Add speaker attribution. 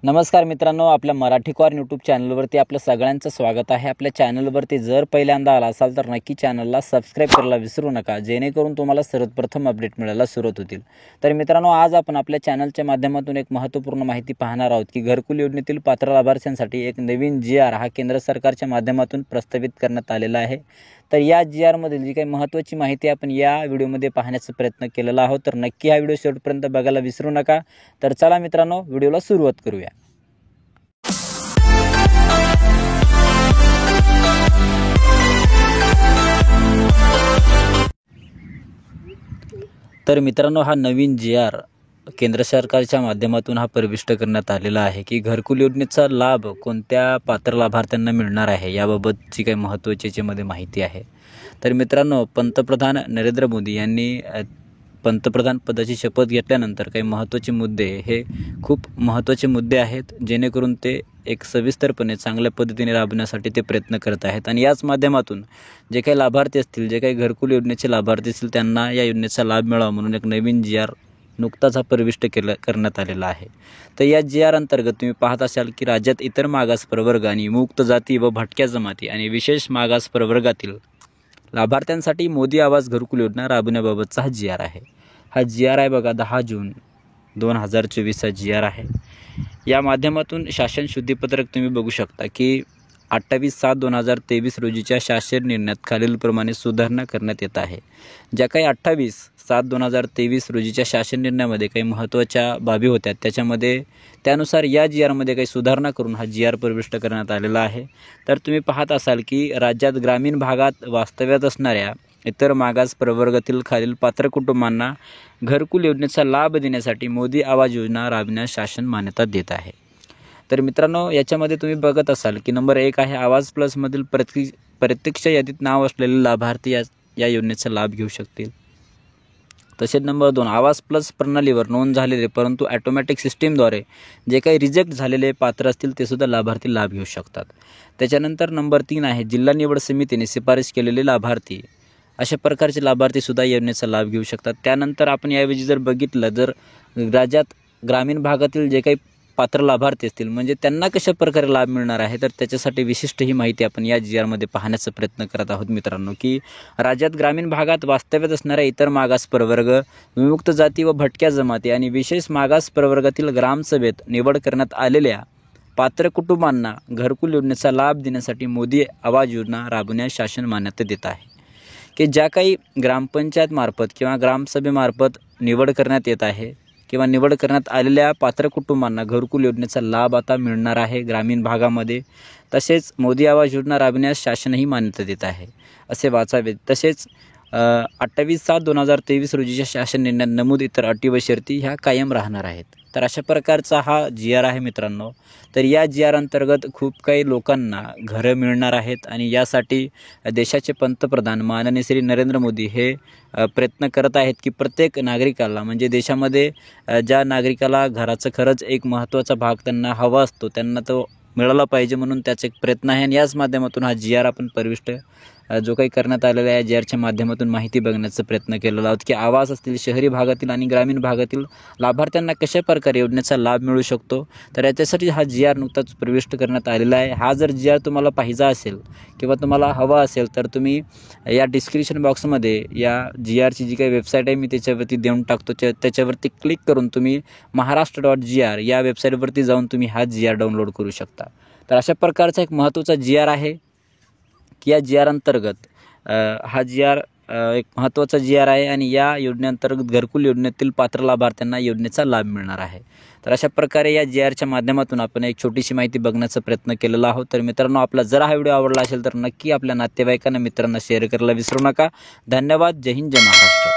Speaker 1: नमस्कार मित्रांनो, आपल्या मराठी कॉर्न यूट्यूब चॅनलवरती आपलं सगळ्यांचं स्वागत आहे। आपल्या चॅनलवरती जर पहिल्यांदा आला असाल तर नक्की चॅनलला सबस्क्राइब करायला विसरू नका, जेणेकरून तुम्हाला सर्वप्रथम अपडेट मिळायला सुरुवात होतील। तर मित्रांनो, आज आपण आपल्या चॅनलच्या माध्यमातून एक महत्त्वपूर्ण माहिती पाहणार आहोत की घरकुल योजनेतील पात्र लाभार्थ्यांसाठी एक नवीन GR हा केंद्र सरकारच्या माध्यमातून प्रस्तावित करण्यात आलेला आहे। तर या GR मधील जी काही महत्त्वाची माहिती आपण या व्हिडिओमध्ये पाहण्याचा प्रयत्न केलेला आहोत, तर नक्की हा व्हिडिओ शेवटपर्यंत बघायला विसरू नका। तर चला मित्रांनो, व्हिडिओला सुरुवात करूया। तर मित्रांनो, हा नवीन GR केंद्र सरकारच्या माध्यमातून हा प्रविष्ट करण्यात आलेला आहे की घरकुल योजनेचा लाभ कोणत्या पात्र लाभार्थ्यांना मिळणार आहे, याबाबतची काही महत्त्वाची याच्यामध्ये माहिती आहे। तर मित्रांनो, पंतप्रधान नरेंद्र मोदी यांनी पंतप्रधान पदाची शपथ घेतल्यानंतर काही महत्त्वाचे मुद्दे, हे खूप महत्त्वाचे मुद्दे आहेत, जेणेकरून ते एक सविस्तरपणे चांगल्या पद्धतीने राबवण्यासाठी ते प्रयत्न करत आहेत। आणि याच माध्यमातून जे काही लाभार्थी असतील, जे काही घरकुल योजनेचे लाभार्थी असतील, त्यांना या योजनेचा लाभ मिळावा म्हणून एक नवीन GR नुकताच हा प्रविष्ट करण्यात आलेला आहे। तर या GR अंतर्गत तुम्ही पाहत असाल की राज्यात इतर मागास प्रवर्ग आणि मुक्त जाती व भटक्या जमाती आणि विशेष मागास प्रवर्गातील लाभार्थ्यांसाठी मोदी आवास घरकुल योजना राबवण्याबाबतचा हा GR आहे। हा GR आहे बघा, 10 जून 2024 GR आहे। या माध्यमातून शासन शुद्धीपत्रक तुम्ही बघू शकता की 28/7/2023 रोजीच्या शासन निर्णयात खालीलप्रमाणे सुधारणा करण्यात येत आहे। ज्या काही 28/7/2023 रोजीच्या शासन निर्णयामध्ये काही महत्त्वाच्या बाबी होत्या, त्यानुसार या GR मध्ये काही सुधारणा करून हा GR प्रविष्ट करण्यात आलेला आहे। तर तुम्ही पाहत असाल की राज्यात ग्रामीण भागात वास्तव्यात असणाऱ्या इतर मागास प्रवर्गातील खालील पात्र कुटुंबांना घरकुल योजनेचा लाभ देण्यासाठी मोदी आवास योजना राबविण्यास शासन मान्यता देत आहे। तर मित्रांनो, याच्यामध्ये तुम्ही बघत असाल की नंबर 1 आहे, आवास प्लसमधील प्रत्यक्ष यादीत नाव असलेले लाभार्थी या योजनेचा लाभ घेऊ शकतील। तसेच नंबर 2, आवास प्लस प्रणालीवर नोंद झालेले परंतु ऑटोमॅटिक सिस्टीमद्वारे जे काही रिजेक्ट झालेले पात्र असतील ते सुद्धा लाभार्थी लाभ घेऊ शकतात। त्याच्यानंतर नंबर 3 आहे, जिल्हा निवड समितीने शिफारस केलेले लाभार्थी, अशा प्रकारचे लाभार्थी सुद्धा योजनेचा लाभ घेऊ शकतात। त्यानंतर आपण याऐवजी जर बघितलं, जर राज्यात ग्रामीण भागातील जे काही पात्र लाभार्थी असतील, म्हणजे त्यांना कशा प्रकारे लाभ मिळणार आहे, तर त्याच्यासाठी विशिष्ट ही माहिती आपण या GR मध्ये पाहण्याचा प्रयत्न करत आहोत मित्रांनो। की राज्यात ग्रामीण भागात वास्तव्यात असणाऱ्या इतर मागास प्रवर्ग, विमुक्त जाती व भटक्या जमाती आणि विशेष मागास प्रवर्गातील ग्रामसभेत निवड करण्यात आलेल्या पात्र कुटुंबांना घरकुल योजनेचा लाभ देण्यासाठी मोदी आवास योजना राबवण्यास शासन मान्यता देत आहे। की ज्या काही ग्रामपंचायत मार्फत किंवा ग्रामसभेमार्फत निवड करण्यात येत आहे किंवा निवड करण्यात आलेल्या पात्र कुटुंबांना घरकुल योजनेचा लाभ आता मिळणार आहे ग्रामीण भागामध्ये। तसेच मोदी आवास योजना राबविण्यास शासनही मान्यता देत आहे असे वाचावे। तसेच 28/7/2023 रोजीच्या शासन निर्णयात नमूद इतर अटी व शर्ती ह्या कायम राहणार आहेत। तर अशा प्रकारचा हा GR आहे मित्रांनो। तर या GR अंतर्गत खूप काही लोकांना घरं मिळणार आहेत आणि यासाठी देशाचे पंतप्रधान माननीय श्री नरेंद्र मोदी हे प्रयत्न करत आहेत की प्रत्येक नागरिकाला, म्हणजे देशामध्ये ज्या नागरिकाला घराचं खरंच एक महत्त्वाचा भाग त्यांना हवा असतो, त्यांना तो मिळाला पाहिजे, म्हणून त्याचे एक प्रयत्न आहे। आणि याच माध्यमातून हा GR आपण प्रविष्ट जो काही करण्यात आलेला आहे, GRच्या माध्यमातून माहिती बघण्याचा प्रयत्न केलेला आहोत की आवास असतील, शहरी भागातील आणि ग्रामीण भागातील लाभार्थ्यांना कशा प्रकारे योजनेचा लाभ मिळू शकतो। तर याच्यासाठी हा GR नुकताच प्रविष्ट करण्यात आलेला आहे। हा जर GR तुम्हाला पाहिजे असेल किंवा तुम्हाला हवा असेल, तर तुम्ही या डिस्क्रिप्शन बॉक्समध्ये या GRची जी काही वेबसाईट आहे मी त्याच्यावरती देऊन टाकतो, त्याच्यावरती क्लिक करून तुम्ही महाराष्ट्र.gr या वेबसाईटवरती जाऊन तुम्ही हा GR डाउनलोड करू शकता। तर अशा प्रकारचा एक महत्त्वाचा GR आहे की या GR अंतर्गत हा GR एक महत्त्वाचा GR आहे आणि या योजनेअंतर्गत घरकुल योजनेतील पात्र लाभार्थ्यांना योजनेचा लाभ मिळणार आहे। तर अशा प्रकारे या GRच्या माध्यमातून आपण एक छोटीशी माहिती बघण्याचा प्रयत्न केलेला आहोत। तर मित्रांनो, आपला जर हा व्हिडिओ आवडला असेल तर नक्की आपल्या नातेवाईकांना, मित्रांना शेअर करायला विसरू नका। धन्यवाद। जय हिंद, जय महाराष्ट्र।